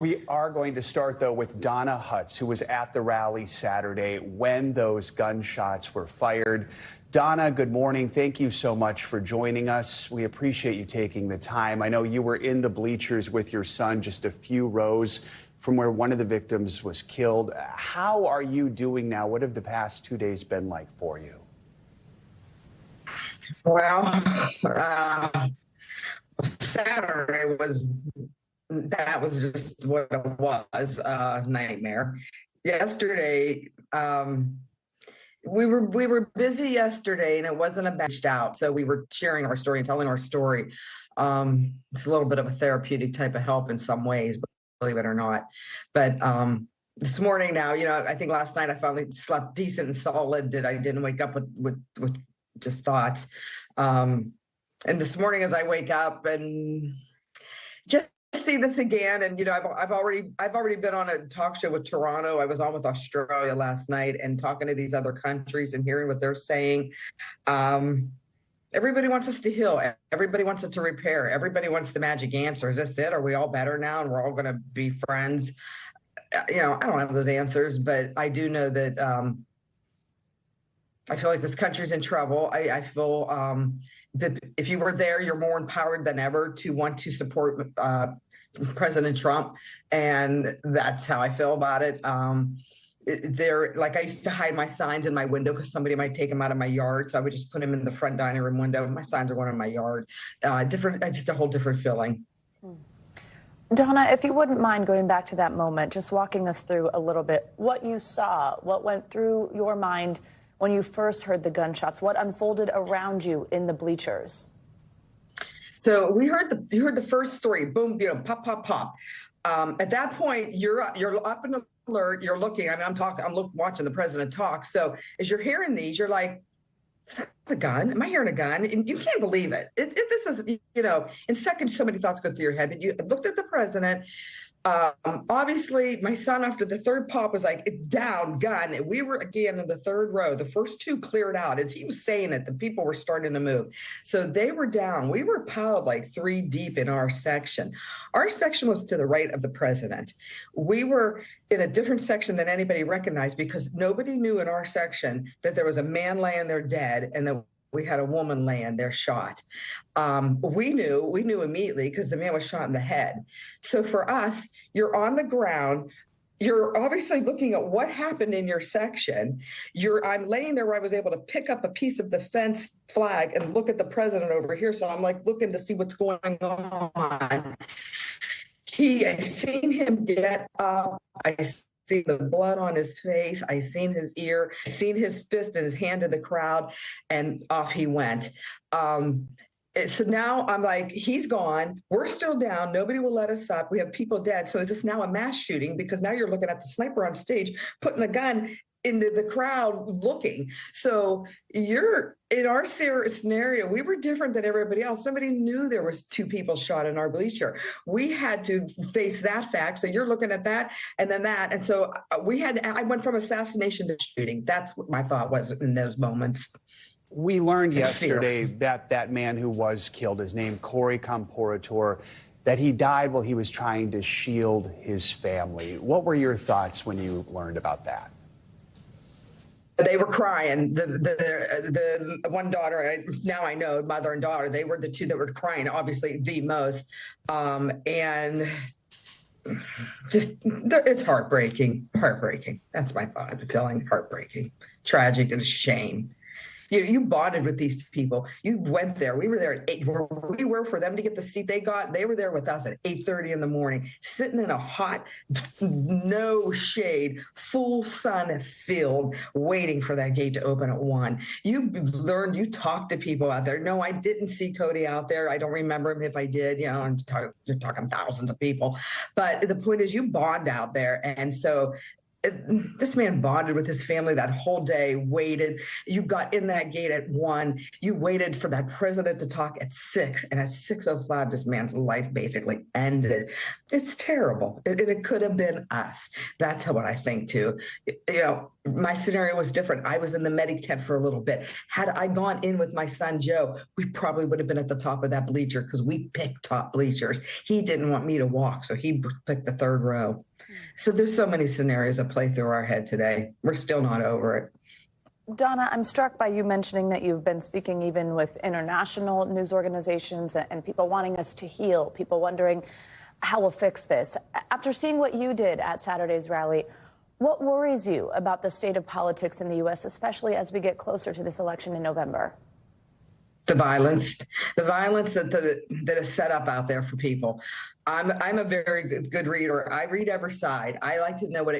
We are going to start, though, with Donna Hutz, who was at the rally Saturday when those gunshots were fired. Donna, good morning. Thank you so much for joining us. We appreciate you taking the time. I know you were in the bleachers with your son just a few rows from where one of the victims was killed. How are you doing now? What have the past 2 days been like for you? Well, Saturday was just what it was, a nightmare. Yesterday, we were busy yesterday, and it wasn't a batched out, so we were sharing our story and telling our story. It's a little bit of a therapeutic type of help in some ways, believe it or not. But this morning now, I think last night I finally slept decent and solid, that I didn't wake up with just thoughts. And this morning as I wake up and just see this again, and I've already been on a talk show with Toronto. I was on with Australia last night and talking to these other countries and hearing what they're saying. Everybody wants us to heal. Everybody wants it to repair. Everybody wants the magic answer. Is this it? Are we all better now and we're all going to be friends? I don't have those answers, but I do know that I feel like this country's in trouble. I feel that if you were there, you're more empowered than ever to want to support President Trump, and that's how I feel about it. Like I used to hide my signs in my window because somebody might take them out of my yard, so I would just put them in the front dining room window. My signs are going in my yard. Just a whole different feeling. Donna, if you wouldn't mind going back to that moment, just walking us through a little bit what you saw, what went through your mind when you first heard the gunshots, what unfolded around you in the bleachers. So you heard the first three, boom, pop, pop, pop. At that point, you're up in alert. You're looking. I'm watching the president talk. So as you're hearing these, you're like, is that a gun? Am I hearing a gun? And you can't believe it. This is, in seconds, so many thoughts go through your head. But you looked at the president. Obviously, my son, after the third pop, was like, down, gun. And we were again in the third row. The first two cleared out. As he was saying it, the people were starting to move. So they were down. We were piled like 3 deep in our section. Our section was to the right of the president. We were in a different section than anybody recognized because nobody knew in our section that there was a man laying there dead and that we had a woman laying there shot. We knew immediately because the man was shot in the head. So for us, you're on the ground. You're obviously looking at what happened in your section. I'm laying there where I was able to pick up a piece of the fence flag and look at the president over here. So I'm like looking to see what's going on. I seen him get up. I see the blood on his face. I seen his ear, I seen his fist and his hand in the crowd, and off he went. So now I'm like, he's gone. We're still down. Nobody will let us up. We have people dead. So is this now a mass shooting? Because now you're looking at the sniper on stage, putting a gun into the crowd looking. So you're in our scenario, we were different than everybody else. Nobody knew there was 2 people shot in our bleacher. We had to face that fact. So you're looking at that and then that. And so I went from assassination to shooting. That's what my thought was in those moments. We learned yesterday that that man who was killed, his name Comperatore, that he died while he was trying to shield his family. What were your thoughts when you learned about that? They were crying. The one daughter, now I know, mother and daughter, they were the 2 that were crying, obviously the most. And just, it's heartbreaking. That's my thought, feeling heartbreaking, tragic, and a shame. You bonded with these people. You went there. We were there at 8. We were for them to get the seat they got. They were there with us at 8:30 in the morning, sitting in a hot, no shade, full sun field, waiting for that gate to open at 1. You talked to people out there. No, I didn't see Cody out there. I don't remember him if I did. You're talking thousands of people. But the point is, you bond out there. And so This man bonded with his family that whole day, waited. You got in that gate at 1. You waited for that president to talk at 6. And at 6:05, this man's life basically ended. It's terrible. It could have been us. That's what I think, too. My scenario was different. I was in the medic tent for a little bit. Had I gone in with my son, Joe, we probably would have been at the top of that bleacher because we picked top bleachers. He didn't want me to walk, so he picked the 3rd row. So there's so many scenarios that play through our head today. We're still not over it. Donna, I'm struck by you mentioning that you've been speaking even with international news organizations and people wanting us to heal, people wondering how we'll fix this. After seeing what you did at Saturday's rally, what worries you about the state of politics in the U.S., especially as we get closer to this election in November? The violence that is set up out there for people. I'm a very good reader. I read every side. I like to know what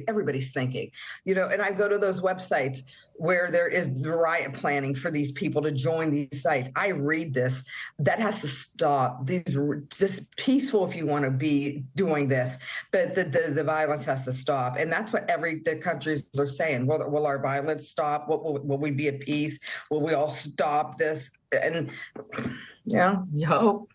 everybody's thinking, and I go to those websites where there is riot planning for these people to join these sites. I read this. That has to stop. These are just peaceful if you want to be doing this, but the violence has to stop. And that's what the countries are saying. Will our violence stop? Will we be at peace? Will we all stop this? And you hope.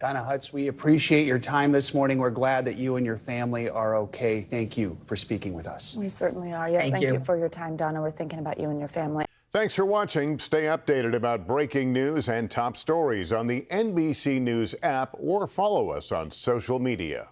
Donna Hutz, we appreciate your time this morning. We're glad that you and your family are okay. Thank you for speaking with us. We certainly are. Yes, thank you for your time, Donna. We're thinking about you and your family. Thanks for watching. Stay updated about breaking news and top stories on the NBC News app or follow us on social media.